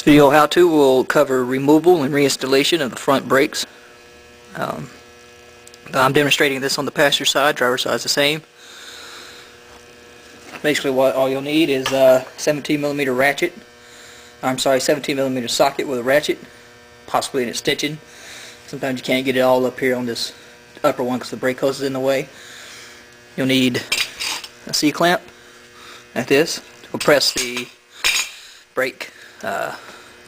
This video how-to will cover removal and reinstallation of the front brakes. I'm demonstrating this on the passenger side, driver side is the same. Basically all you'll need is a 17mm ratchet. I'm sorry, 17mm socket with a ratchet, possibly an extension. Sometimes you can't get it all up here on this upper one because the brake hose is in the way. You'll need a C-clamp like this to press the brake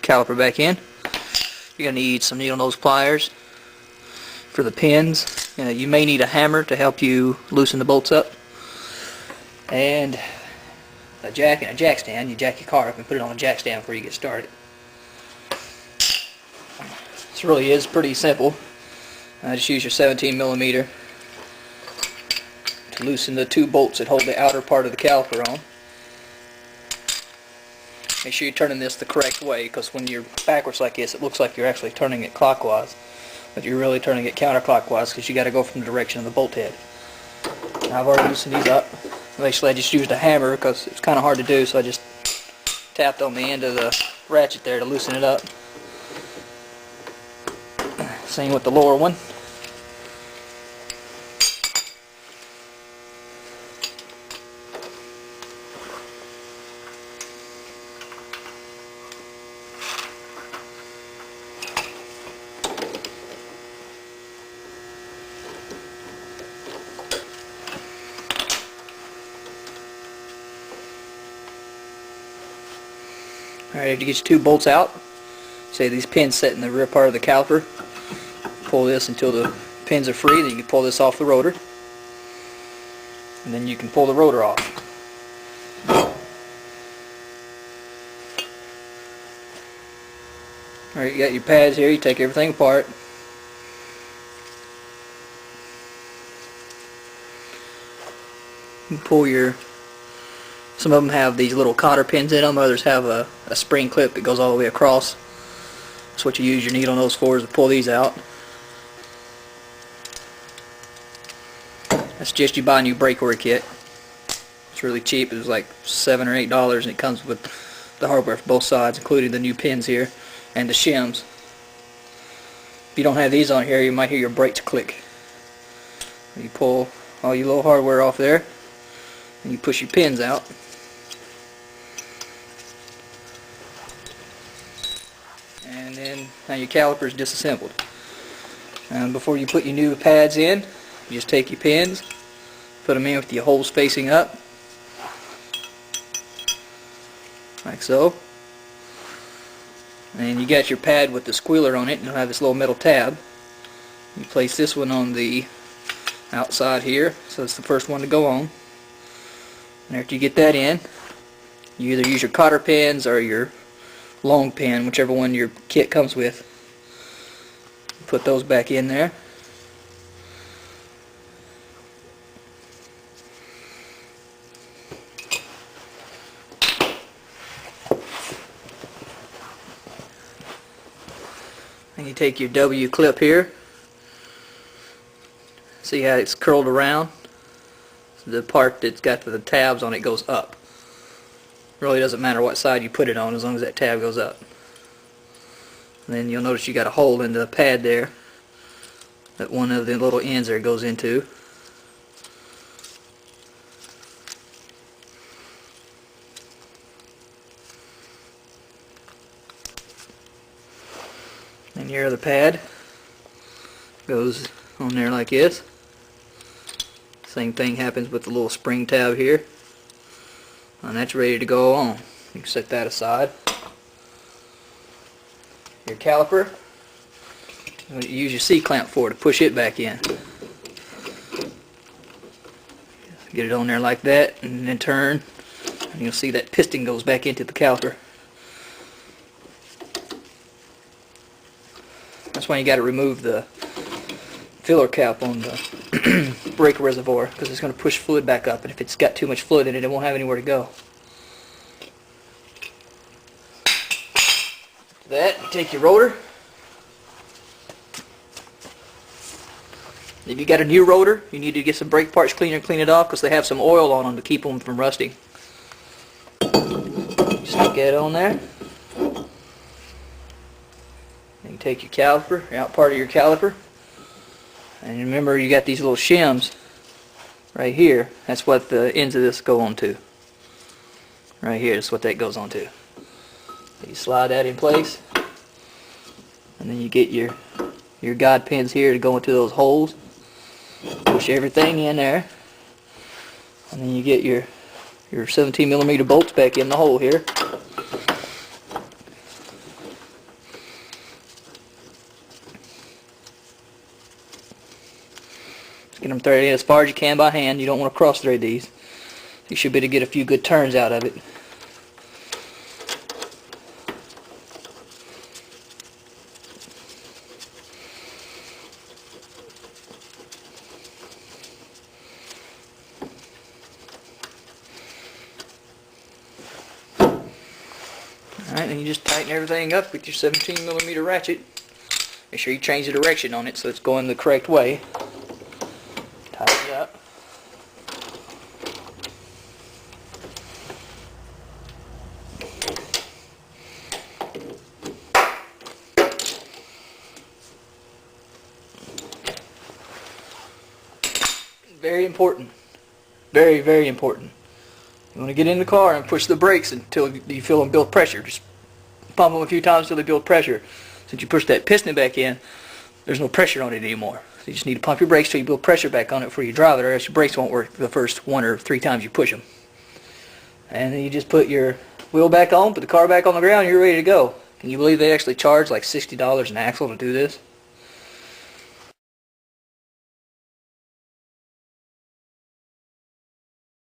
caliper back in. You're going to need some needle nose pliers for the pins. You may need a hammer to help you loosen the bolts up, and a jack and a jack stand. You jack your car up and put it on a jack stand before you get started. This really is pretty simple. Just use your 17mm to loosen the two bolts that hold the outer part of the caliper on. Make sure you're turning this the correct way, because when you're backwards like this, it looks like you're actually turning it clockwise, but you're really turning it counterclockwise because you got to go from the direction of the bolt head. Now, I've already loosened these up. Basically, I just used a hammer because it's kind of hard to do, so I just tapped on the end of the ratchet there to loosen it up. Same with the lower one. Alright, after you get your two bolts out, say these pins set in the rear part of the caliper, pull this until the pins are free, then you can pull this off the rotor, and then you can pull the rotor off. Alright, you got your pads here, you take everything apart. You pull your, some of them have these little cotter pins in them, others have a spring clip that goes all the way across. That's what you use your needle nose for, is to pull these out. I suggest you buy a new brake work kit. It's really cheap. It was like $7 or $8, and it comes with the hardware for both sides, including the new pins here and the shims. If you don't have these on here, you might hear your brakes click. You pull all your little hardware off there, and you push your pins out. And then now your caliper is disassembled. And before you put your new pads in, you just take your pins, put them in with your holes facing up, like so. And you got your pad with the squealer on it, and you'll have this little metal tab. You place this one on the outside here, so it's the first one to go on. And after you get that in, you either use your cotter pins or your long pin, whichever one your kit comes with. Put those back in there. And you take your W clip here. See how it's curled around? The part that's got the tabs on it goes up. Really doesn't matter what side you put it on, as long as that tab goes up. And then you'll notice you got a hole in the pad there that one of the little ends there goes into. And your other pad goes on there like this. Same thing happens with the little spring tab here. And that's ready to go on. You can set that aside. Your caliper, you use your C-clamp for to push it back in. Get it on there like that, and then turn, and you'll see that piston goes back into the caliper. That's why you got to remove the filler cap on the brake reservoir, because it's going to push fluid back up, and if it's got too much fluid in it, it won't have anywhere to go. After that, you take your rotor. If you got a new rotor, you need to get some brake parts cleaner and clean it off, because they have some oil on them to keep them from rusting. Stick that on there. take your caliper, your out part of your caliper, and remember you got these little shims right here. That's what the ends of this go onto. Right here is what that goes onto. You slide that in place, and then you get your guide pins here to go into those holes. Push everything in there, and then you get your 17mm bolts back in the hole here. Just get them threaded in as far as you can by hand. You don't want to cross thread these. You should be able to get a few good turns out of it. Alright, and you just tighten everything up with your 17mm ratchet. Make sure you change the direction on it so it's going the correct way. Tighten it up. Very important. Very, very important. You want to get in the car and push the brakes until you feel them build pressure. Just pump them a few times until they build pressure. Since you push that piston back in, there's no pressure on it anymore. So you just need to pump your brakes till you build pressure back on it before you drive it, or else your brakes won't work the first 1 or 3 times you push them. And then you just put your wheel back on, put the car back on the ground, and you're ready to go. Can you believe they actually charge like $60 an axle to do this?